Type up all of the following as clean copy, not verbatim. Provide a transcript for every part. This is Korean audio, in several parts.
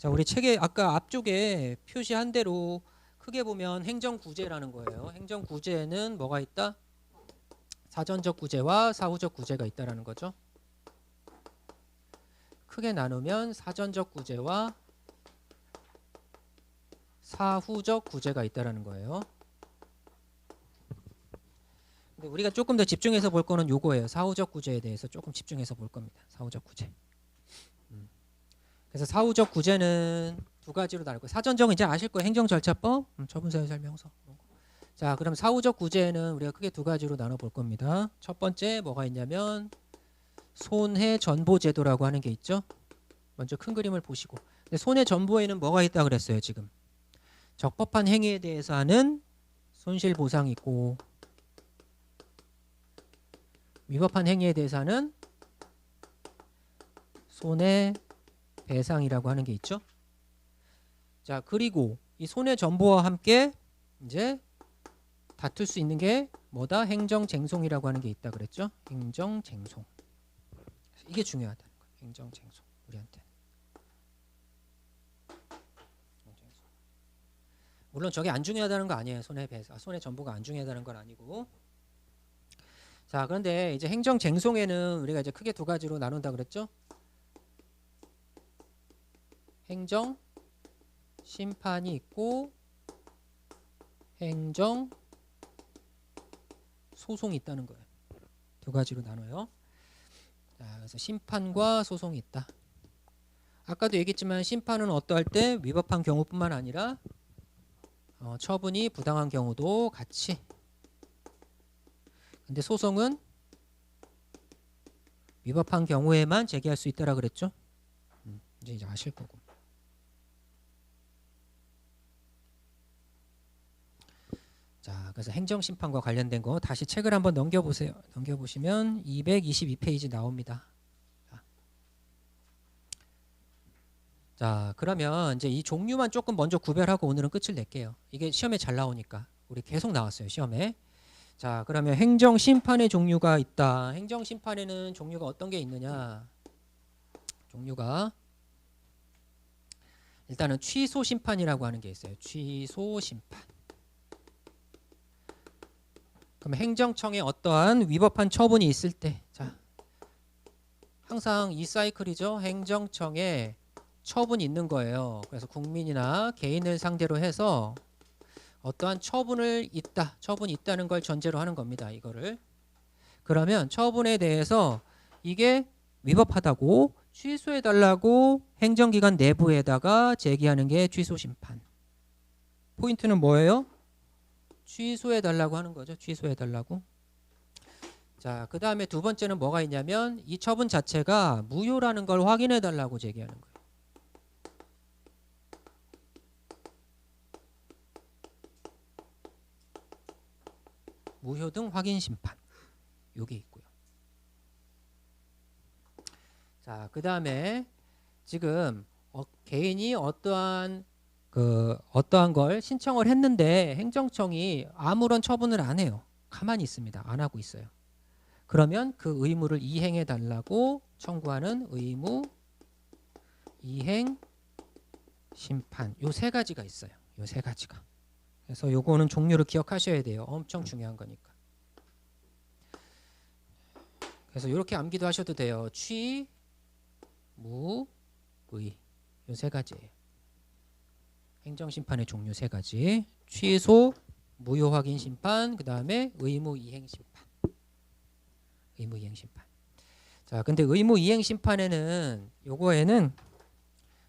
자, 우리 책에 아까 앞쪽에 표시한 대로 크게 보면 행정구제라는 거예요. 행정구제에는 뭐가 있다? 사전적 구제와 사후적 구제가 있다라는 거죠. 크게 나누면 사전적 구제와 사후적 구제가 있다라는 거예요. 근데 우리가 조금 더 집중해서 볼 거는 요거예요. 사후적 구제에 대해서 조금 집중해서 볼 겁니다. 사후적 구제. 그래서 사후적 구제는 두 가지로 나눌 거예요. 사전적은 이제 아실 거예요. 행정절차법, 처분사유 설명서. 자, 그럼 사후적 구제는 우리가 크게 두 가지로 나눠 볼 겁니다. 첫 번째 뭐가 있냐면 손해전보제도라고 하는 게 있죠. 먼저 큰 그림을 보시고. 근데 손해전보에는 뭐가 있다 그랬어요, 지금. 적법한 행위에 대해서 하는 손실보상이 있고 위법한 행위에 대해서 하는 손해배상이라고 하는 게 있죠. 자, 그리고 이 손해전보와 함께 이제 다툴 수 있는 게 뭐다? 행정쟁송이라고 하는 게 있다 그랬죠. 행정쟁송. 이게 중요하다는 거예요. 행정쟁송. 우리한테. 물론 저게 안 중요하다는 거 아니에요. 손해전보가 안 중요하다는 건 아니고. 자, 그런데 이제 행정쟁송에는 우리가 이제 크게 두 가지로 나눈다 그랬죠. 행정심판이 있고 행정소송이 있다는 거예요. 두 가지로 나눠요. 자, 그래서 심판과 소송이 있다. 아까도 얘기했지만 심판은 어떠할 때 위법한 경우뿐만 아니라 처분이 부당한 경우도 같이. 근데 소송은 위법한 경우에만 제기할 수 있다라 그랬죠. 이제 아실 거고. 자, 그래서 행정심판과 관련된 거 다시 책을 한번 넘겨보세요. 넘겨보시면 222페이지 나옵니다. 자, 그러면 이제 이 종류만 조금 먼저 구별하고 오늘은 끝을 낼게요. 이게 시험에 잘 나오니까. 우리 계속 나왔어요, 시험에. 자, 그러면 행정심판의 종류가 있다. 행정심판에는 종류가 어떤 게 있느냐. 종류가 일단은 취소심판이라고 하는 게 있어요. 취소심판. 그럼 행정청에 어떠한 위법한 처분이 있을 때, 자, 항상 이 사이클이죠. 행정청에 처분이 있는 거예요. 그래서 국민이나 개인을 상대로 해서 어떠한 처분이 있다는 걸 전제로 하는 겁니다. 이거를. 그러면 처분에 대해서 이게 위법하다고 취소해달라고 행정기관 내부에다가 제기하는 게 취소심판. 포인트는 뭐예요? 취소해달라고 하는 거죠. 취소해달라고. 자, 그 다음에 두 번째는 뭐가 있냐면 이 처분 자체가 무효라는 걸 확인해달라고 제기하는 거예요. 무효 등 확인 심판. 요게 있고요. 자, 그 다음에 지금 개인이 어떠한 걸 신청을 했는데 행정청이 아무런 처분을 안 해요. 가만히 있습니다. 안 하고 있어요. 그러면 그 의무를 이행해 달라고 청구하는 의무 이행 심판. 요 세 가지가 있어요. 요 세 가지가. 그래서 요거는 종류를 기억하셔야 돼요. 엄청 중요한 거니까. 그래서 이렇게 암기도 하셔도 돼요. 취, 무, 의. 요 세 가지예요. 행정심판의 종류 세 가지. 취소, 무효 확인 심판, 그 다음에 의무 이행 심판. 의무 이행 심판. 자, 근데 의무 이행 심판에는 요거에는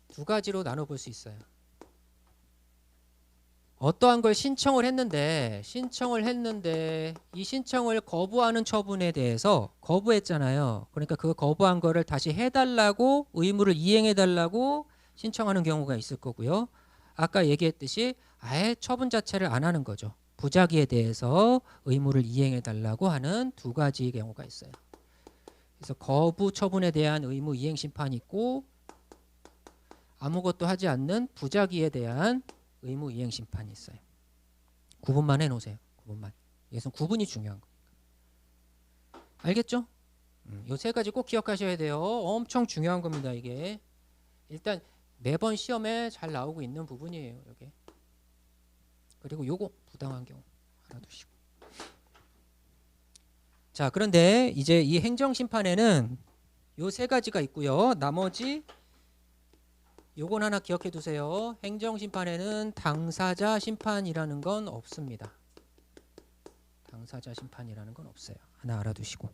두 가지로 나눠볼 수 있어요. 어떠한 걸 신청을 했는데 이 신청을 거부하는 처분에 대해서 거부했잖아요. 그러니까 그 거부한 거를 다시 해달라고 의무를 이행해달라고 신청하는 경우가 있을 거고요. 아까 얘기했듯이 아예 처분 자체를 안 하는 거죠. 부작위에 대해서 의무를 이행해달라고 하는 두 가지의 경우가 있어요. 그래서 거부 처분에 대한 의무 이행 심판이 있고 아무것도 하지 않는 부작위에 대한 의무 이행 심판이 있어요. 구분만 해놓으세요. 구분만. 여기서 구분이 중요한 거니까. 알겠죠? 이 세 가지 꼭 기억하셔야 돼요. 엄청 중요한 겁니다. 이게 일단 매번 시험에 잘 나오고 있는 부분이에요. 여기. 그리고 요거 부당한 경우 알아두시고. 자, 그런데 이제 이 행정심판에는 요 세 가지가 있고요. 나머지 요건 하나 기억해 두세요. 행정심판에는 당사자 심판이라는 건 없습니다. 당사자 심판이라는 건 없어요. 하나 알아두시고.